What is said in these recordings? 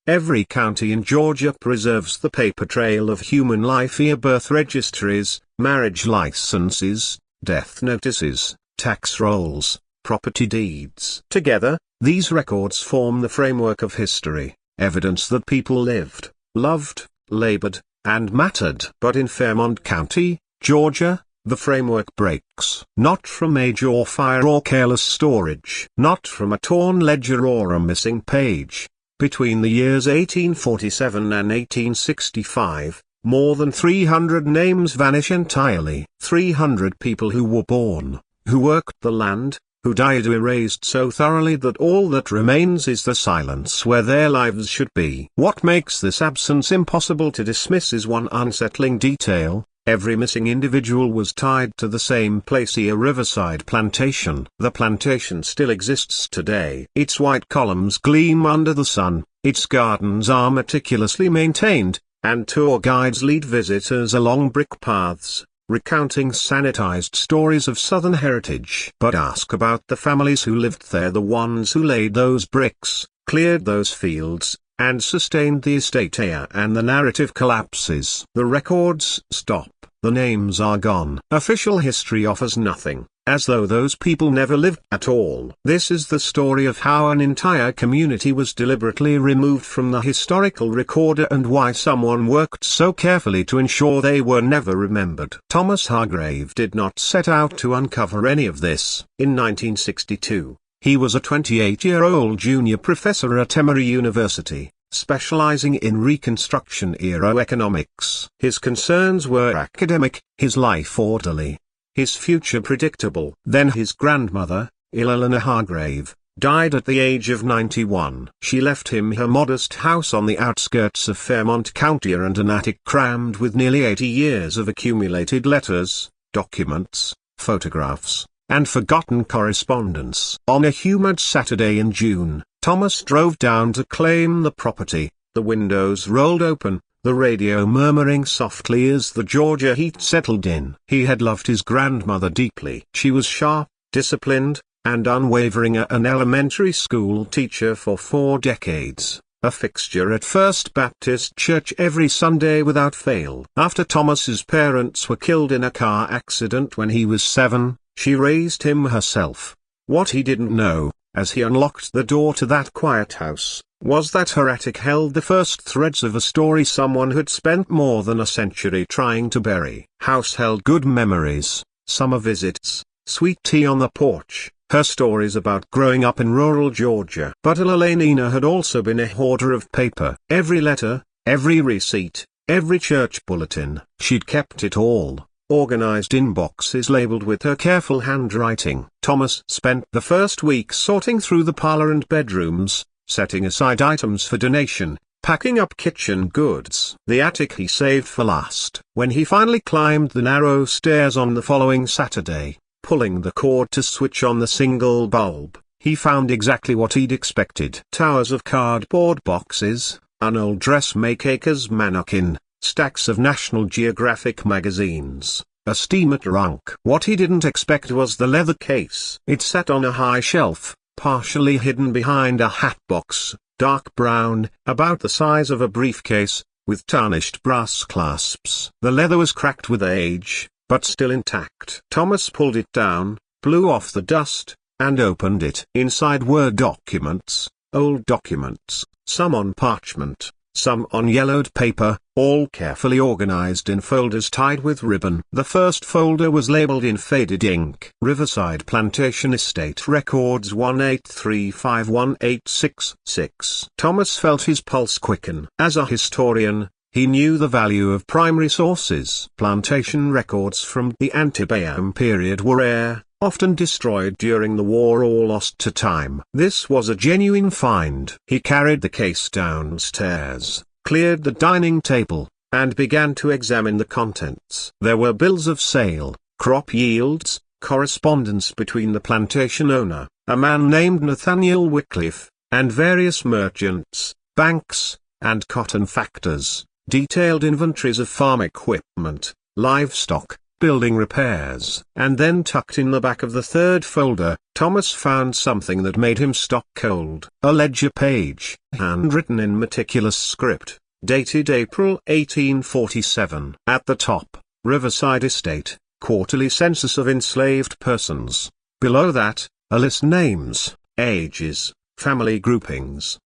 Every county in Georgia preserves the paper trail of human life via birth registries, marriage licenses, death notices, tax rolls, property deeds. Together, these records form the framework of history, evidence that people lived, loved, labored, and mattered. But in Fairmont County, Georgia, the framework breaks. Not from age or fire or careless storage. Not from a torn ledger or a missing page. Between the years 1847 and 1865, more than 300 names vanish entirely. 300 people who were born, who worked the land, who died erased so thoroughly that all that remains is the silence where their lives should be. What makes this absence impossible to dismiss is one unsettling detail: every missing individual was tied to the same place, a riverside plantation. The plantation still exists today. Its white columns gleam under the sun, its gardens are meticulously maintained, and tour guides lead visitors along brick paths, recounting sanitized stories of Southern heritage. But ask about the families who lived there, the ones who laid those bricks, cleared those fields, and sustained the estate heir, and the narrative collapses. The records stop, the names are gone. Official history offers nothing, as though those people never lived at all. This is the story of how an entire community was deliberately removed from the historical recorder and why someone worked so carefully to ensure they were never remembered. Thomas Hargrave did not set out to uncover any of this. In 1962, he was a 28-year-old junior professor at Emory University, specializing in Reconstruction-era economics. His concerns were academic, his life orderly, his future predictable. Then his grandmother, Eleanor Hargrave, died at the age of 91. She left him her modest house on the outskirts of Fairmont County and an attic crammed with nearly 80 years of accumulated letters, documents, photographs, and forgotten correspondence. On a humid Saturday in June, Thomas drove down to claim the property, the windows rolled open, the radio murmuring softly as the Georgia heat settled in. He had loved his grandmother deeply. She was sharp, disciplined, and unwavering, an elementary school teacher for 4 decades, a fixture at First Baptist Church every Sunday without fail. After Thomas's parents were killed in a car accident when he was 7, she raised him herself. What he didn't know, as he unlocked the door to that quiet house, was that her attic held the first threads of a story someone had spent more than a century trying to bury. House held good memories, summer visits, sweet tea on the porch, her stories about growing up in rural Georgia. But Elenina had also been a hoarder of paper. Every letter, every receipt, every church bulletin, she'd kept it all, organized in boxes labeled with her careful handwriting. Thomas spent the first week sorting through the parlor and bedrooms, setting aside items for donation, packing up kitchen goods. The attic he saved for last. When he finally climbed the narrow stairs on the following Saturday, pulling the cord to switch on the single bulb, he found exactly what he'd expected. Towers of cardboard boxes, an old dressmaker's mannequin, stacks of National Geographic magazines, a steamer trunk. What he didn't expect was the leather case. It sat on a high shelf, partially hidden behind a hat box, dark brown, about the size of a briefcase, with tarnished brass clasps. The leather was cracked with age, but still intact. Thomas pulled it down, blew off the dust, and opened it. Inside were documents, old documents, some on parchment, some on yellowed paper, all carefully organized in folders tied with ribbon. The first folder was labeled in faded ink, Riverside Plantation Estate Records 1835186. Thomas felt his pulse quicken. As a historian, he knew the value of primary sources. Plantation records from the antebellum period were rare, often destroyed during the war or lost to time. This was a genuine find. He carried the case downstairs, cleared the dining table, and began to examine the contents. There were bills of sale, crop yields, correspondence between the plantation owner, a man named Nathaniel Wycliffe, and various merchants, banks, and cotton factors, detailed inventories of farm equipment, livestock, building repairs. And then tucked in the back of the third folder, Thomas found something that made him stop cold. A ledger page, handwritten in meticulous script, dated April 1847. At the top, Riverside Estate, quarterly census of enslaved persons. Below that, a list names, ages, family groupings.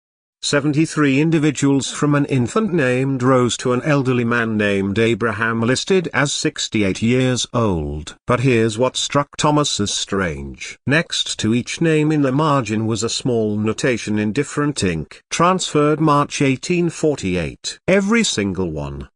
73 individuals from an infant named Rose to an elderly man named Abraham listed as 68 years old. But here's what struck Thomas as strange. Next to each name in the margin was a small notation in different ink. Transferred March 1848. Every single one.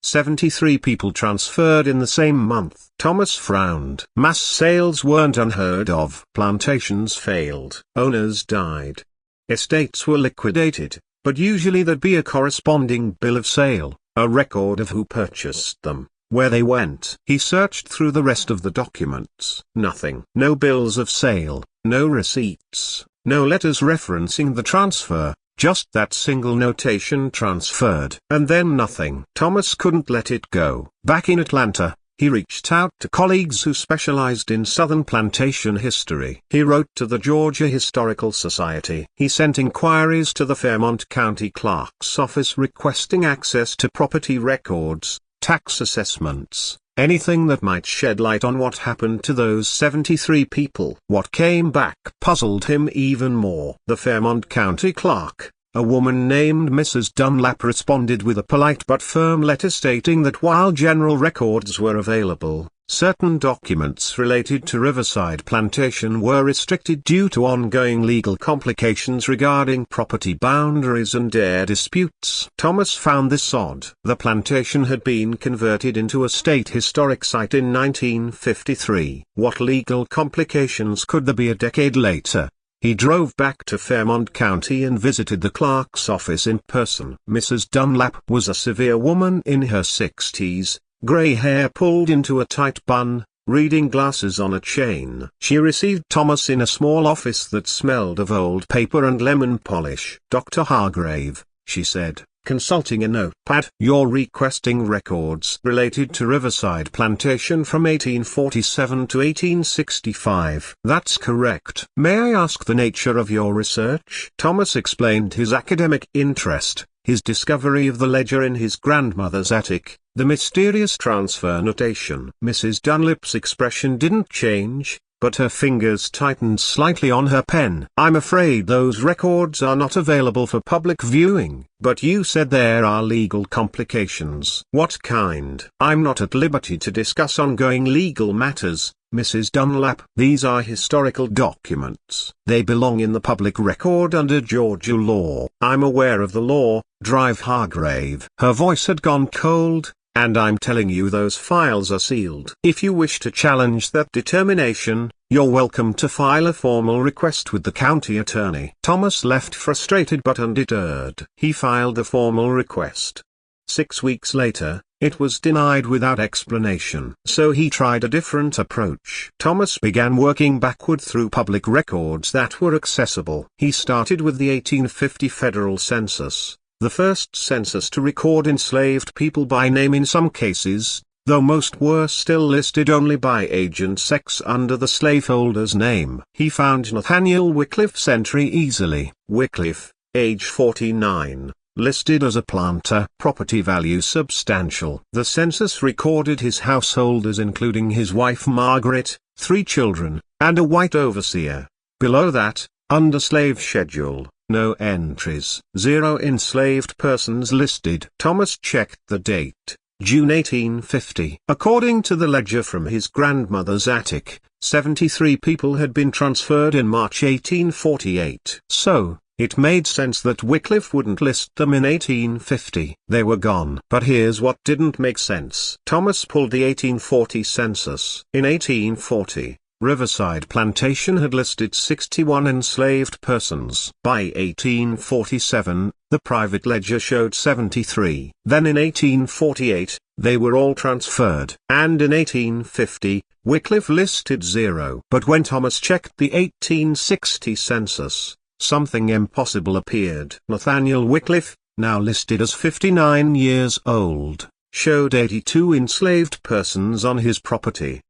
73 people transferred in the same month. Thomas frowned. Mass sales weren't unheard of. Plantations failed. Owners died. Estates were liquidated, but usually there'd be a corresponding bill of sale, a record of who purchased them, where they went. He searched through the rest of the documents. Nothing. No bills of sale, no receipts, no letters referencing the transfer, just that single notation transferred. And then nothing. Thomas couldn't let it go. Back in Atlanta, he reached out to colleagues who specialized in Southern plantation history. He wrote to the Georgia Historical Society. He sent inquiries to the Fairmont County Clerk's office requesting access to property records, tax assessments, anything that might shed light on what happened to those 73 people. What came back puzzled him even more. The Fairmont County Clerk, a woman named Mrs. Dunlap, responded with a polite but firm letter stating that while general records were available, certain documents related to Riverside Plantation were restricted due to ongoing legal complications regarding property boundaries and heir disputes. Thomas found this odd. The plantation had been converted into a state historic site in 1953. What legal complications could there be a decade later? He drove back to Fairmont County and visited the clerk's office in person. Mrs. Dunlap was a severe woman in her 60s, gray hair pulled into a tight bun, reading glasses on a chain. She received Thomas in a small office that smelled of old paper and lemon polish. "Dr. Hargrave," she said, consulting a notepad, "you're requesting records related to Riverside Plantation from 1847 to 1865. That's correct. May I ask the nature of your research?" Thomas explained his academic interest, his discovery of the ledger in his grandmother's attic, the mysterious transfer notation. Mrs. Dunlap's expression didn't change, but her fingers tightened slightly on her pen. "I'm afraid those records are not available for public viewing." "But you said there are legal complications." "What kind?" "I'm not at liberty to discuss ongoing legal matters, Mrs. Dunlap. These are historical documents. They belong in the public record under Georgia law." "I'm aware of the law, Drive Hargrave." Her voice had gone cold. "And I'm telling you those files are sealed. If you wish to challenge that determination, you're welcome to file a formal request with the county attorney." Thomas left frustrated but undeterred. He filed the formal request. 6 weeks later, it was denied without explanation. So he tried a different approach. Thomas began working backward through public records that were accessible. He started with the 1850 federal census, the first census to record enslaved people by name in some cases, though most were still listed only by age and sex under the slaveholder's name. He found Nathaniel Wycliffe's entry easily. Wycliffe, age 49, listed as a planter. Property value substantial. The census recorded his householders including his wife Margaret, 3 children, and a white overseer. Below that, under slave schedule, no entries. 0 enslaved persons listed. Thomas checked the date, June 1850. According to the ledger from his grandmother's attic, 73 people had been transferred in March 1848. So, it made sense that Wycliffe wouldn't list them in 1850. They were gone. But here's what didn't make sense. Thomas pulled the 1840 census. In 1840, Riverside Plantation had listed 61 enslaved persons. By 1847, the private ledger showed 73. Then in 1848, they were all transferred. And in 1850, Wycliffe listed 0. But when Thomas checked the 1860 census, something impossible appeared. Nathaniel Wycliffe, now listed as 59 years old, showed 82 enslaved persons on his property.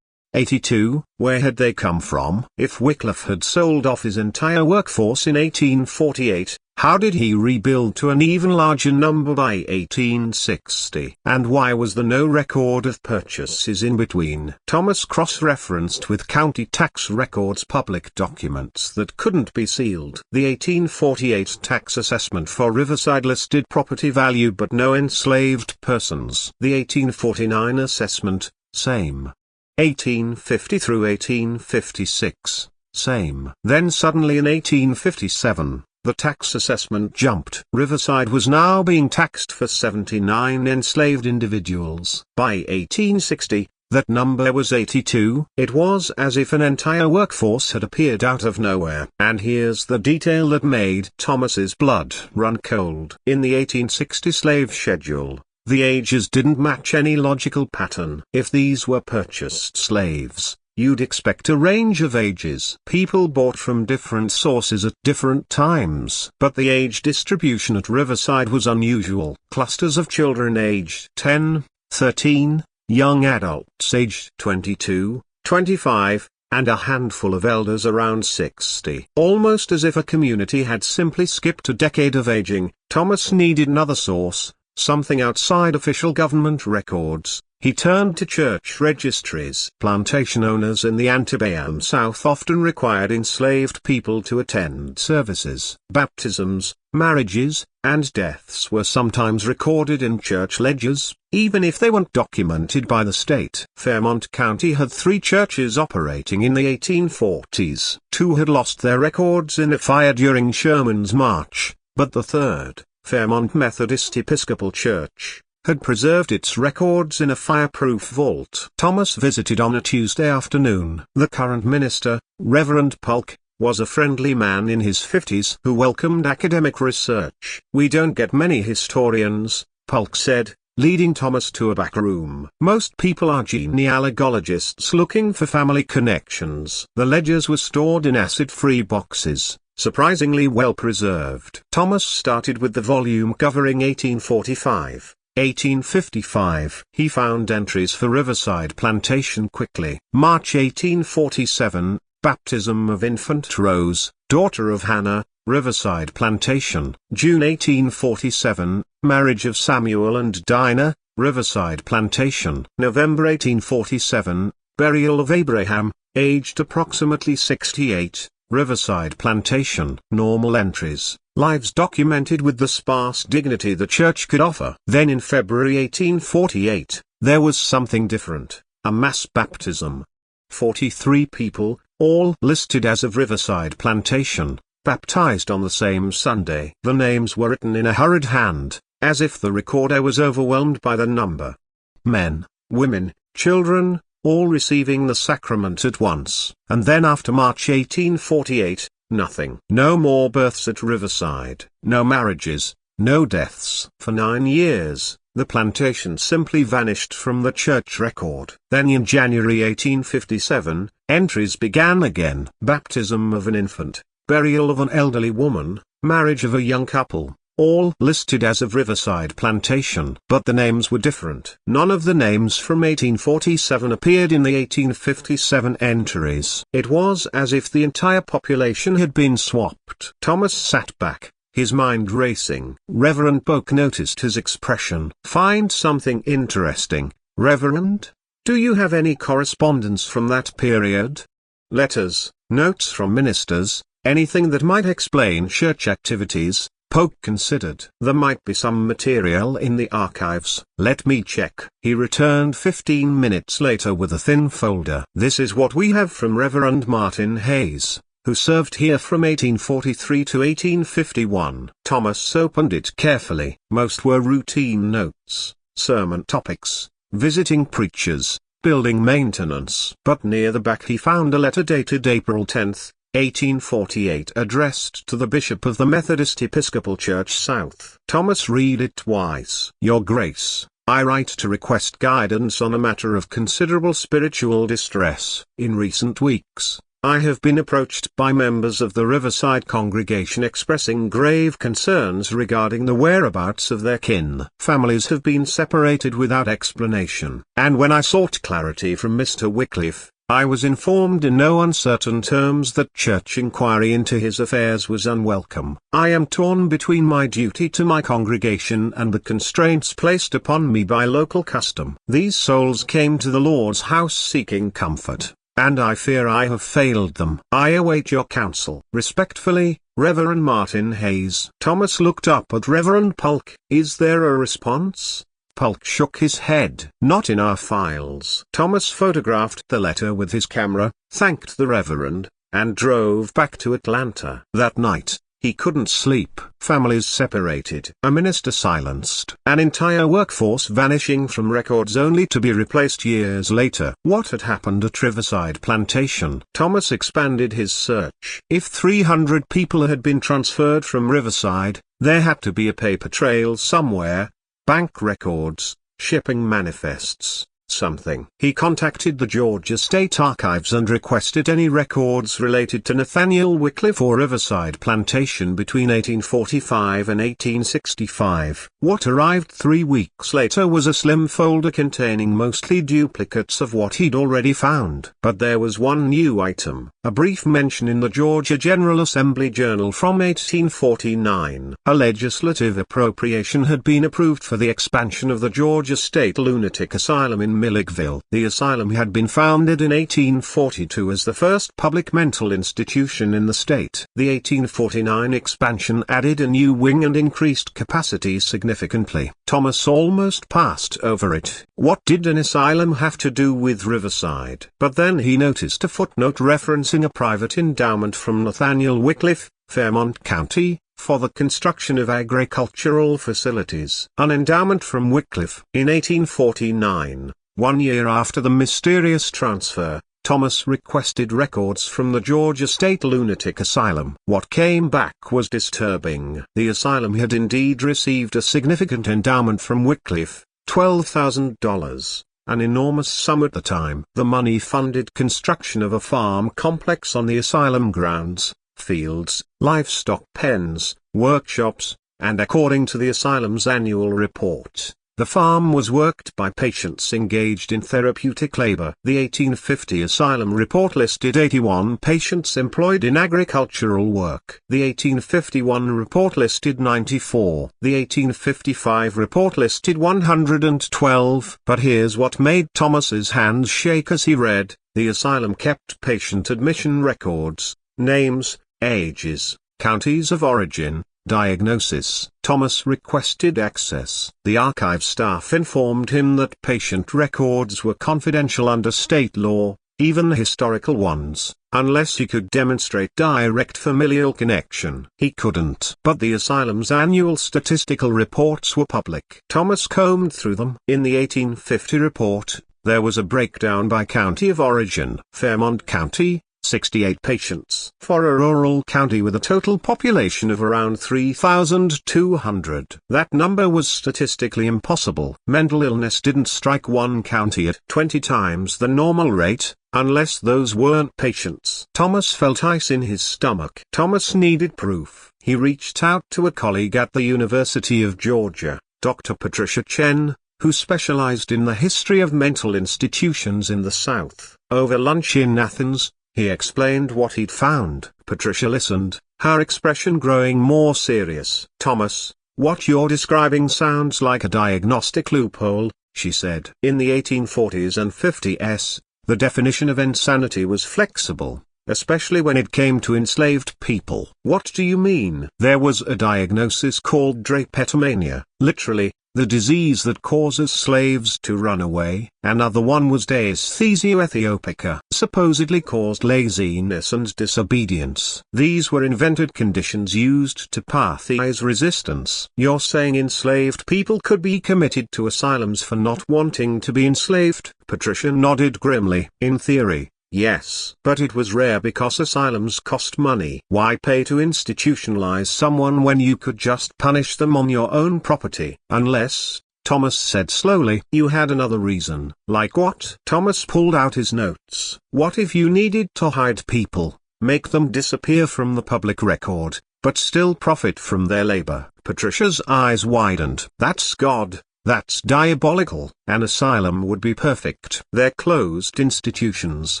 82, where had they come from? If Wycliffe had sold off his entire workforce in 1848, how did he rebuild to an even larger number by 1860? And why was there no record of purchases in between? Thomas cross-referenced with county tax records public documents that couldn't be sealed. The 1848 tax assessment for Riverside listed property value but no enslaved persons. The 1849 assessment, same. 1850 through 1856, same. Then suddenly in 1857, the tax assessment jumped. Riverside was now being taxed for 79 enslaved individuals. By 1860, that number was 82. It was as if an entire workforce had appeared out of nowhere. And here's the detail that made Thomas's blood run cold. In the 1860 slave schedule, the ages didn't match any logical pattern. If these were purchased slaves, you'd expect a range of ages. People bought from different sources at different times. But the age distribution at Riverside was unusual. Clusters of children aged 10, 13, young adults aged 22, 25, and a handful of elders around 60. Almost as if a community had simply skipped a decade of aging, Thomas needed another source. Something outside official government records. He turned to church registries. Plantation owners in the Antebellum South often required enslaved people to attend services. Baptisms, marriages, and deaths were sometimes recorded in church ledgers, even if they weren't documented by the state. Fairmont County had 3 churches operating in the 1840s. 2 had lost their records in a fire during Sherman's March, but the third, Fairmont Methodist Episcopal Church, had preserved its records in a fireproof vault. Thomas visited on a Tuesday afternoon. The current minister, Reverend Polk, was a friendly man in his 50s who welcomed academic research. "We don't get many historians," Polk said, leading Thomas to a back room. "Most people are genealogists looking for family connections." The ledgers were stored in acid-free boxes, surprisingly well preserved. Thomas started with the volume covering 1845, 1855. He found entries for Riverside Plantation quickly. March 1847, baptism of infant Rose, daughter of Hannah, Riverside Plantation. June 1847, marriage of Samuel and Dinah, Riverside Plantation. November 1847, burial of Abraham, aged approximately 68. Riverside Plantation. Normal entries, lives documented with the sparse dignity the church could offer. Then in February 1848, there was something different, a mass baptism. 43 people, all listed as of Riverside Plantation, baptized on the same Sunday. The names were written in a hurried hand, as if the recorder was overwhelmed by the number. Men, women, children, all receiving the sacrament at once. And then after March 1848, nothing. No more births at Riverside, no marriages, no deaths. For 9 years, the plantation simply vanished from the church record. Then in January 1857, entries began again. Baptism of an infant, burial of an elderly woman, marriage of a young couple, all listed as of Riverside Plantation. But the names were different. None of the names from 1847 appeared in the 1857 entries. It was as if the entire population had been swapped. Thomas sat back, his mind racing. Reverend Polk noticed his expression. "Find something interesting, Reverend? Do you have any correspondence from that period? Letters, notes from ministers, anything that might explain church activities?" Polk considered. "There might be some material in the archives. Let me check." He returned 15 minutes later with a thin folder. "This is what we have from Reverend Martin Hayes, who served here from 1843 to 1851. Thomas opened it carefully. Most were routine notes, sermon topics, visiting preachers, building maintenance. But near the back he found a letter dated April 10, 1848, addressed to the Bishop of the Methodist Episcopal Church South. Thomas read it twice. "Your Grace, I write to request guidance on a matter of considerable spiritual distress. In recent weeks, I have been approached by members of the Riverside congregation expressing grave concerns regarding the whereabouts of their kin. Families have been separated without explanation. And when I sought clarity from Mr. Wycliffe, I was informed in no uncertain terms that church inquiry into his affairs was unwelcome. I am torn between my duty to my congregation and the constraints placed upon me by local custom. These souls came to the Lord's house seeking comfort, and I fear I have failed them. I await your counsel. Respectfully, Reverend Martin Hayes. Thomas looked up at Reverend Polk. Is there a response? Polk shook his head. Not in our files. Thomas photographed the letter with his camera, thanked the Reverend, and drove back to Atlanta. That night, he couldn't sleep. Families separated. A minister silenced. An entire workforce vanishing from records only to be replaced years later. What had happened at Riverside Plantation? Thomas expanded his search. If 300 people had been transferred from Riverside, there had to be a paper trail somewhere. Bank records, shipping manifests, something. He contacted the Georgia State Archives and requested any records related to Nathaniel Wycliffe or Riverside Plantation between 1845 and 1865. What arrived 3 weeks later was a slim folder containing mostly duplicates of what he'd already found. But there was one new item, a brief mention in the Georgia General Assembly Journal from 1849. A legislative appropriation had been approved for the expansion of the Georgia State Lunatic Asylum in Milledgeville. The asylum had been founded in 1842 as the first public mental institution in the state. The 1849 expansion added a new wing and increased capacity significantly. Thomas almost passed over it. What did an asylum have to do with Riverside? But then he noticed a footnote referencing a private endowment from Nathaniel Wycliffe, Fairmont County, for the construction of agricultural facilities. An endowment from Wycliffe. In 1849, 1 year after the mysterious transfer, Thomas requested records from the Georgia State Lunatic Asylum. What came back was disturbing. The asylum had indeed received a significant endowment from Wycliffe, $12,000, an enormous sum at the time. The money funded construction of a farm complex on the asylum grounds, fields, livestock pens, workshops, and according to the asylum's annual report, the farm was worked by patients engaged in therapeutic labor. The 1850 asylum report listed 81 patients employed in agricultural work. The 1851 report listed 94. The 1855 report listed 112. But here's what made Thomas's hands shake as he read: the asylum kept patient admission records, names, ages, counties of origin, diagnosis. Thomas requested access. The archive staff informed him that patient records were confidential under state law, even historical ones, unless he could demonstrate direct familial connection. He couldn't. But the asylum's annual statistical reports were public. Thomas combed through them. In the 1850 report, there was a breakdown by county of origin. Fairmont County, 68 patients. For a rural county with a total population of around 3,200. That number was statistically impossible. Mental illness didn't strike one county at 20 times the normal rate, unless those weren't patients. Thomas felt ice in his stomach. Thomas needed proof. He reached out to a colleague at the University of Georgia, Dr. Patricia Chen, who specialized in the history of mental institutions in the South. Over lunch in Athens, he explained what he'd found. Patricia listened, her expression growing more serious. "Thomas, what you're describing sounds like a diagnostic loophole," she said. In the 1840s and 50s, the definition of insanity was flexible, especially when it came to enslaved people. "What do you mean?" "There was a diagnosis called drapetomania, literally, the disease that causes slaves to run away. Another one was dysesthesia ethiopica, supposedly caused laziness and disobedience. These were invented conditions used to pathologize resistance." "You're saying enslaved people could be committed to asylums for not wanting to be enslaved?" Patricia nodded grimly. "In theory, yes. But it was rare because asylums cost money. Why pay to institutionalize someone when you could just punish them on your own property? Unless, Thomas said slowly. You had another reason. Like what? Thomas pulled out his notes. What if you needed to hide people, make them disappear from the public record, but still profit from their labor? Patricia's eyes widened. That's God. That's diabolical. An asylum would be perfect. They're closed institutions,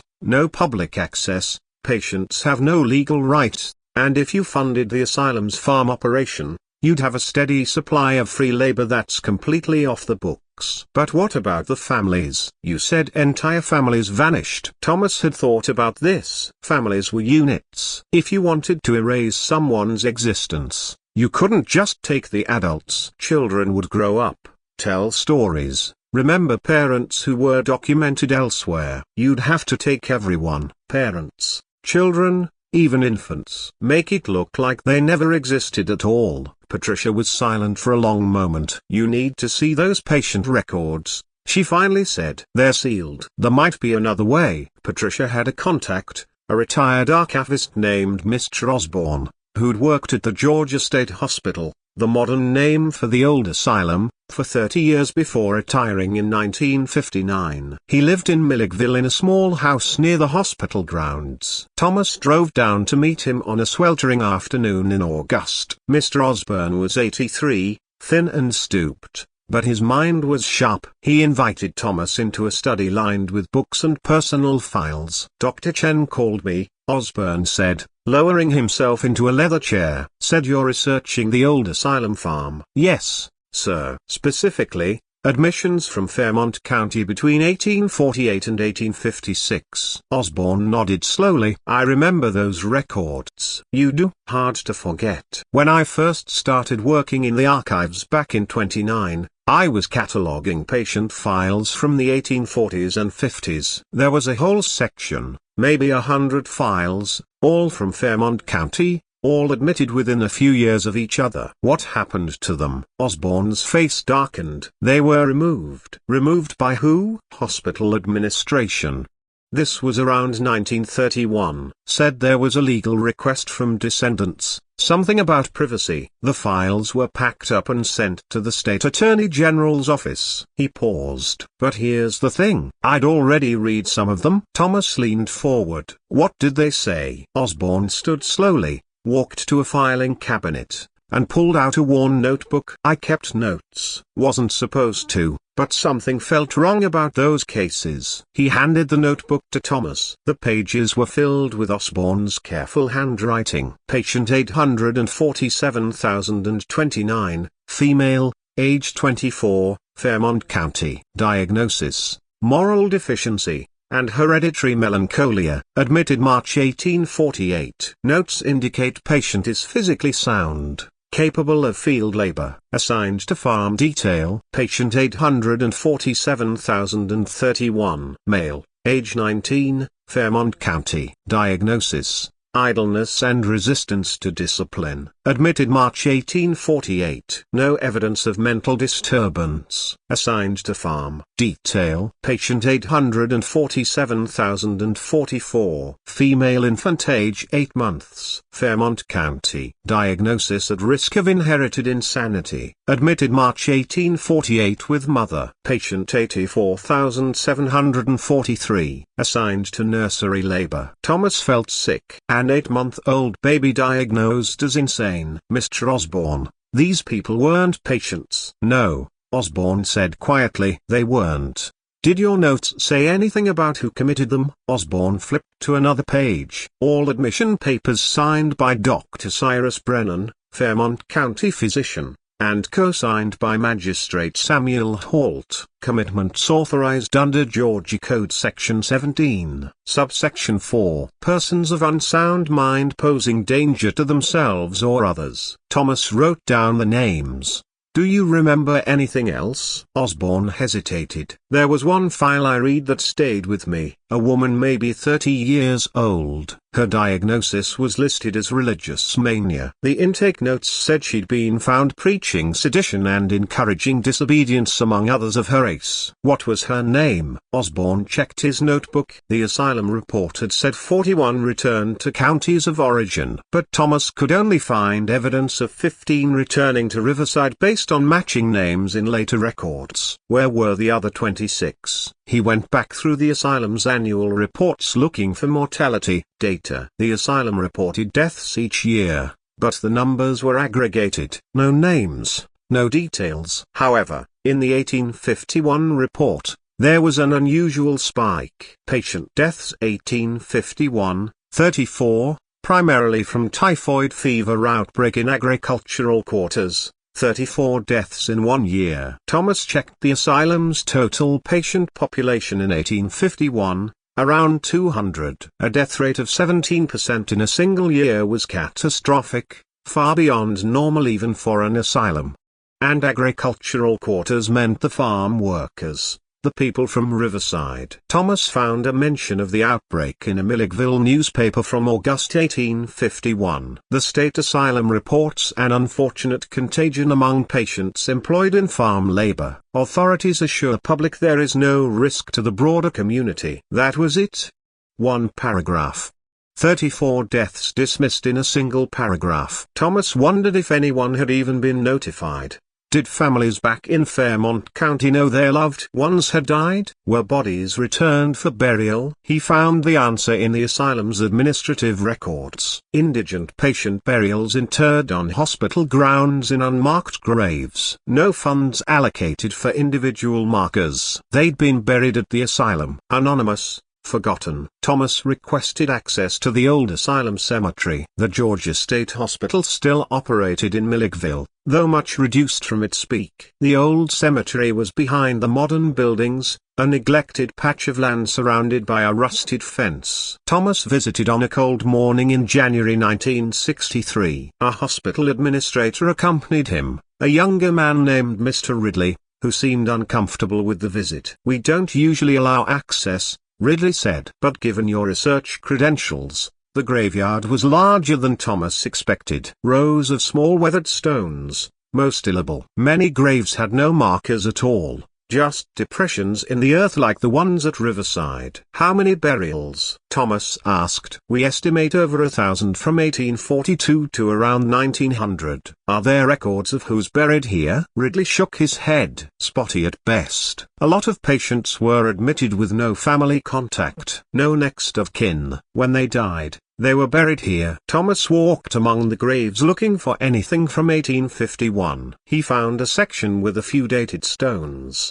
no public access, patients have no legal rights, and if you funded the asylum's farm operation, you'd have a steady supply of free labor that's completely off the books. But what about the families? You said entire families vanished. Thomas had thought about this. Families were units. If you wanted to erase someone's existence, you couldn't just take the adults. Children would grow up, tell stories, remember parents who were documented elsewhere. You'd have to take everyone, parents, children, even infants. Make it look like they never existed at all. Patricia was silent for a long moment. You need to see those patient records, she finally said. They're sealed. There might be another way. Patricia had a contact, a retired archivist named Mr. Osborne, who'd worked at the Georgia State Hospital, the modern name for the old asylum, for 30 years before retiring in 1959. He lived in Milledgeville in a small house near the hospital grounds. Thomas drove down to meet him on a sweltering afternoon in August. Mr. Osborne was 83, thin and stooped, but his mind was sharp. He invited Thomas into a study lined with books and personal files. Dr. Chen called me, Osborne said, lowering himself into a leather chair. Said you're researching the old asylum farm. Yes, sir. Specifically, admissions from Fairmont County between 1848 and 1856. Osborne nodded slowly. I remember those records. You do? Hard to forget. When I first started working in the archives back in 29, I was cataloging patient files from the 1840s and 50s. There was a whole section, maybe 100 files, all from Fairmont County, all admitted within a few years of each other. What happened to them? Osborne's face darkened. They were removed. Removed by who? Hospital administration. This was around 1931. Said there was a legal request from descendants, something about privacy. The files were packed up and sent to the state attorney general's office. He paused. But here's the thing. I'd already read some of them. Thomas leaned forward. What did they say? Osborne stood slowly, walked to a filing cabinet, and pulled out a worn notebook. I kept notes. Wasn't supposed to, but something felt wrong about those cases. He handed the notebook to Thomas. The pages were filled with Osborne's careful handwriting. Patient 847,029, female, age 24, Fairmont County. Diagnosis, moral deficiency, and hereditary melancholia. Admitted March 1848. Notes indicate patient is physically sound, capable of field labor. Assigned to farm detail. Patient 847,031. Male, age 19, Fairmont County. Diagnosis, idleness and resistance to discipline. Admitted March 1848. No evidence of mental disturbance. Assigned to farm detail. Patient 847,044. Female, infant, age 8 months. Fairmont County. Diagnosis at risk of inherited insanity. Admitted March 1848 with mother. Patient 84,743. Assigned to nursery labor. Thomas felt sick. An 8-month-old baby diagnosed as insane. Mr. Osborne, these people weren't patients. No, Osborne said quietly. They weren't. Did your notes say anything about who committed them? Osborne flipped to another page. All admission papers signed by Dr. Cyrus Brennan, Fairmont County physician, and co-signed by Magistrate Samuel Holt. Commitments authorized under Georgia Code Section 17, subsection 4. Persons of unsound mind posing danger to themselves or others. Thomas wrote down the names. Do you remember anything else? Osborne hesitated. There was one file I read that stayed with me. A woman maybe 30 years old, Her diagnosis was listed as religious mania. The intake notes said she'd been found preaching sedition and encouraging disobedience among others of her race. What was her name? Osborne checked his notebook. The asylum report had said 41 returned to counties of origin, but Thomas could only find evidence of 15 returning to Riverside based on matching names in later records. Where were the other 26? He went back through the asylum's annual reports looking for mortality data. The asylum reported deaths each year, but the numbers were aggregated. No names, no details. However, in the 1851 report, there was an unusual spike. Patient deaths 1851, 34, primarily from typhoid fever outbreak in agricultural quarters. 34 deaths in 1 year. Thomas checked the asylum's total patient population in 1851, around 200. A death rate of 17% in a single year was catastrophic, far beyond normal even for an asylum. And agricultural quarters meant the farm workers, the people from Riverside. Thomas found a mention of the outbreak in a Milledgeville newspaper from August 1851. The state asylum reports an unfortunate contagion among patients employed in farm labor. Authorities assure public there is no risk to the broader community. That was it. One paragraph. 34 deaths dismissed in a single paragraph. Thomas wondered if anyone had even been notified. Did families back in Fairmont County know their loved ones had died? Were bodies returned for burial? He found the answer in the asylum's administrative records. Indigent patient burials interred on hospital grounds in unmarked graves. No funds allocated for individual markers. They'd been buried at the asylum. Anonymous. Forgotten. Thomas requested access to the old asylum cemetery. The Georgia State Hospital still operated in Milledgeville, though much reduced from its peak. The old cemetery was behind the modern buildings, a neglected patch of land surrounded by a rusted fence. Thomas visited on a cold morning in January 1963. A hospital administrator accompanied him, a younger man named Mr. Ridley, who seemed uncomfortable with the visit. "We don't usually allow access," Ridley said. But given your research credentials, the graveyard was larger than Thomas expected. Rows of small weathered stones, most illegible. Many graves had no markers at all, just depressions in the earth like the ones at Riverside. "How many burials?" Thomas asked. "We estimate over 1,000 from 1842 to around 1900. Are there records of who's buried here?" Ridley shook his head. "Spotty at best. A lot of patients were admitted with no family contact, no next of kin. When they died, they were buried here." Thomas walked among the graves looking for anything from 1851. He found a section with a few dated stones.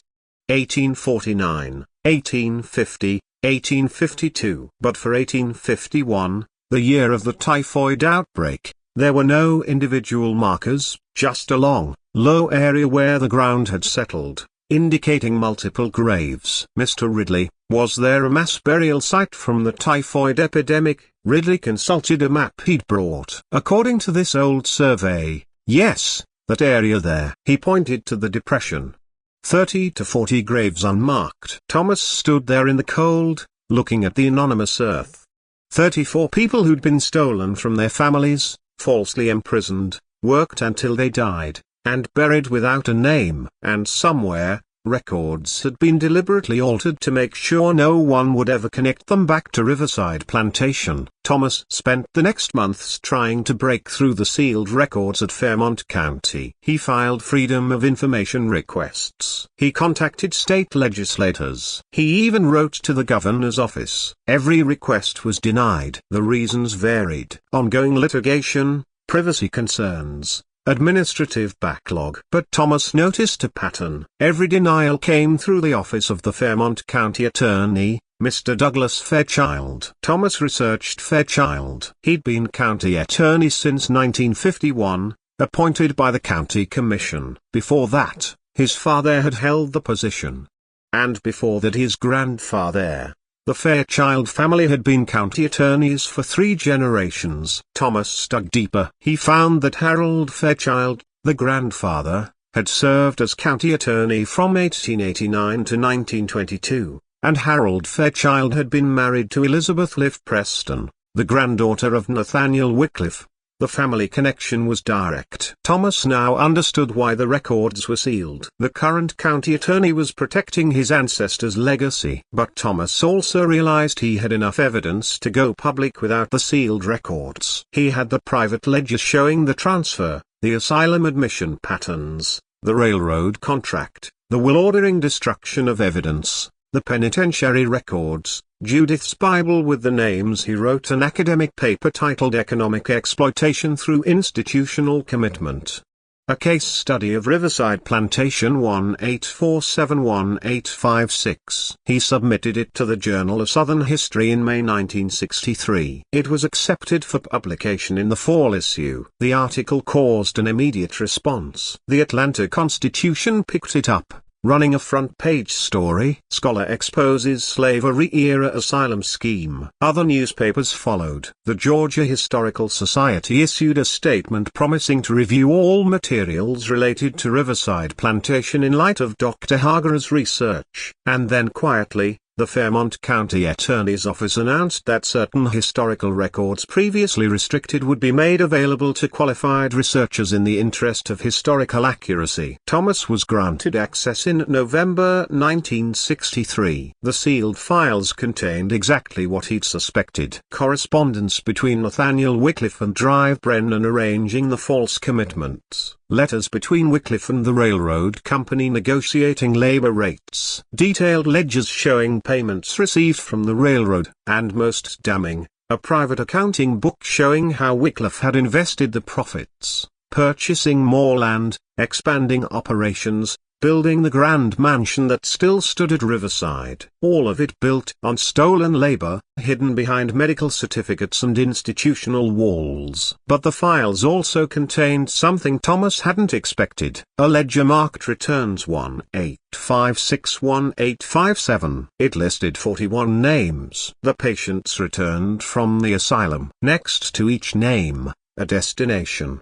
1849, 1850, 1852. But for 1851, the year of the typhoid outbreak, there were no individual markers, just a long, low area where the ground had settled, indicating multiple graves. "Mr. Ridley, was there a mass burial site from the typhoid epidemic?" Ridley consulted a map he'd brought. "According to this old survey, yes, that area there." He pointed to the depression. 30 to 40 graves unmarked. Thomas stood there in the cold, looking at the anonymous earth. 34 people who'd been stolen from their families, falsely imprisoned, worked until they died, and buried without a name. And somewhere, records had been deliberately altered to make sure no one would ever connect them back to Riverside Plantation. Thomas spent the next months trying to break through the sealed records at Fairmont County. He filed Freedom of Information requests. He contacted state legislators. He even wrote to the governor's office. Every request was denied. The reasons varied: ongoing litigation, privacy concerns, administrative backlog. But Thomas noticed a pattern. Every denial came through the office of the Fairmont County Attorney, Mr. Douglas Fairchild. Thomas researched Fairchild. He'd been county attorney since 1951, appointed by the county commission. Before that, his father had held the position. And before that his grandfather. The Fairchild family had been county attorneys for 3 generations. Thomas dug deeper. He found that Harold Fairchild, the grandfather, had served as county attorney from 1889 to 1922, and Harold Fairchild had been married to Elizabeth Liv Preston, the granddaughter of Nathaniel Wycliffe. The family connection was direct. Thomas now understood why the records were sealed. The current county attorney was protecting his ancestors' legacy. But Thomas also realized he had enough evidence to go public without the sealed records. He had the private ledger showing the transfer, the asylum admission patterns, the railroad contract, the will ordering destruction of evidence, the penitentiary records, Judith's Bible with the names. He wrote an academic paper titled Economic Exploitation Through Institutional Commitment. A case study of Riverside Plantation 1847-1856. He submitted it to the Journal of Southern History in May 1963. It was accepted for publication in the fall issue. The article caused an immediate response. The Atlanta Constitution picked it up, running a front-page story. Scholar exposes slavery-era asylum scheme. Other newspapers followed. The Georgia Historical Society issued a statement promising to review all materials related to Riverside Plantation in light of Dr. Hager's research. And then quietly, the Fairmont County Attorney's Office announced that certain historical records previously restricted would be made available to qualified researchers in the interest of historical accuracy. Thomas was granted access in November 1963. The sealed files contained exactly what he'd suspected. Correspondence between Nathaniel Wycliffe and Drive Brennan arranging the false commitments. Letters between Wycliffe and the railroad company negotiating labor rates. Detailed ledgers showing payments received from the railroad, and most damning, a private accounting book showing how Wycliffe had invested the profits, purchasing more land, expanding operations, building the grand mansion that still stood at Riverside. All of it built on stolen labor, hidden behind medical certificates and institutional walls. But the files also contained something Thomas hadn't expected. A ledger marked returns 1856-1857. It listed 41 names. The patients returned from the asylum. Next to each name, a destination.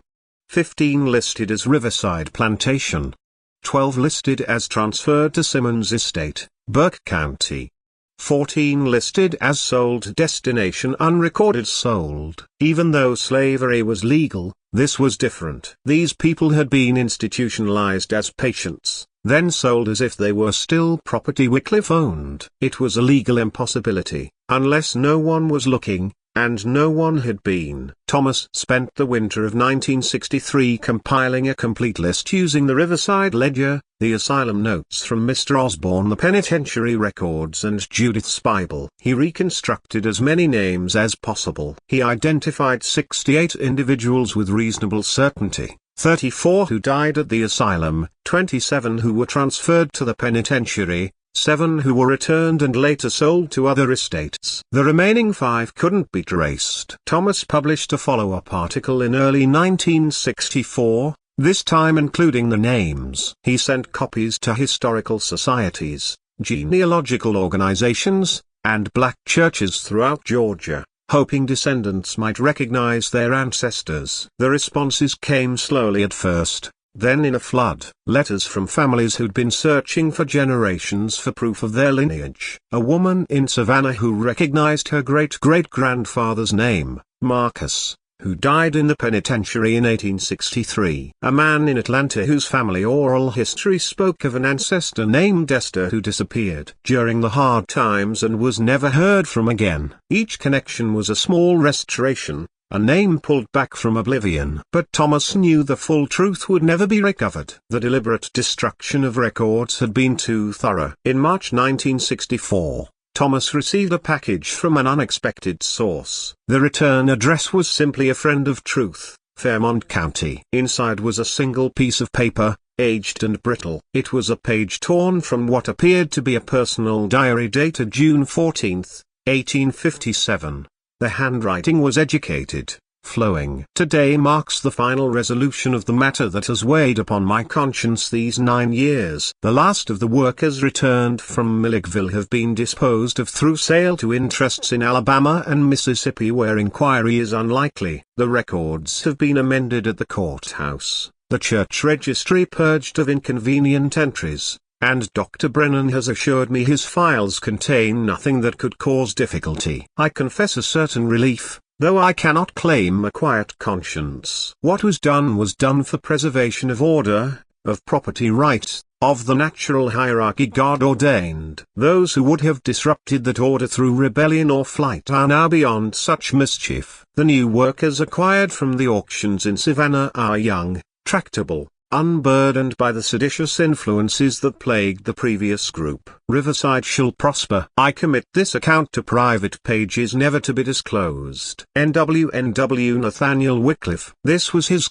15 listed as Riverside Plantation. 12 listed as transferred to Simmons Estate, Burke County. 14 listed as sold, destination unrecorded, sold. Even though slavery was legal, this was different. These people had been institutionalized as patients, then sold as if they were still property Wycliffe owned. It was a legal impossibility, unless no one was looking. And no one had been. Thomas spent the winter of 1963 compiling a complete list using the Riverside Ledger, the asylum notes from Mr. Osborne, the penitentiary records, and Judith's Bible. He reconstructed as many names as possible. He identified 68 individuals with reasonable certainty. 34 who died at the asylum, 27 who were transferred to the penitentiary, 7 who were returned and later sold to other estates. The remaining 5 couldn't be traced. Thomas published a follow-up article in early 1964, this time including the names. He sent copies to historical societies, genealogical organizations, and black churches throughout Georgia, hoping descendants might recognize their ancestors. The responses came slowly at first, then in a flood. Letters from families who'd been searching for generations for proof of their lineage. A woman in Savannah who recognized her great-great-grandfather's name, Marcus, who died in the penitentiary in 1863. A man in Atlanta whose family oral history spoke of an ancestor named Esther who disappeared during the hard times and was never heard from again. Each connection was a small restoration, a name pulled back from oblivion. But Thomas knew the full truth would never be recovered. The deliberate destruction of records had been too thorough. In March 1964, Thomas received a package from an unexpected source. The return address was simply a friend of truth, Fairmont County. Inside was a single piece of paper, aged and brittle. It was a page torn from what appeared to be a personal diary dated June 14, 1857. The handwriting was educated, flowing. Today marks the final resolution of the matter that has weighed upon my conscience these 9 years. The last of the workers returned from Milledgeville have been disposed of through sale to interests in Alabama and Mississippi where inquiry is unlikely. The records have been amended at the courthouse, the church registry purged of inconvenient entries, and Dr. Brennan has assured me his files contain nothing that could cause difficulty. I confess a certain relief, though I cannot claim a quiet conscience. What was done for preservation of order, of property rights, of the natural hierarchy God ordained. Those who would have disrupted that order through rebellion or flight are now beyond such mischief. The new workers acquired from the auctions in Savannah are young, tractable, unburdened by the seditious influences that plagued the previous group. Riverside shall prosper. I commit this account to private pages never to be disclosed. NW Nathaniel Wycliffe. This was his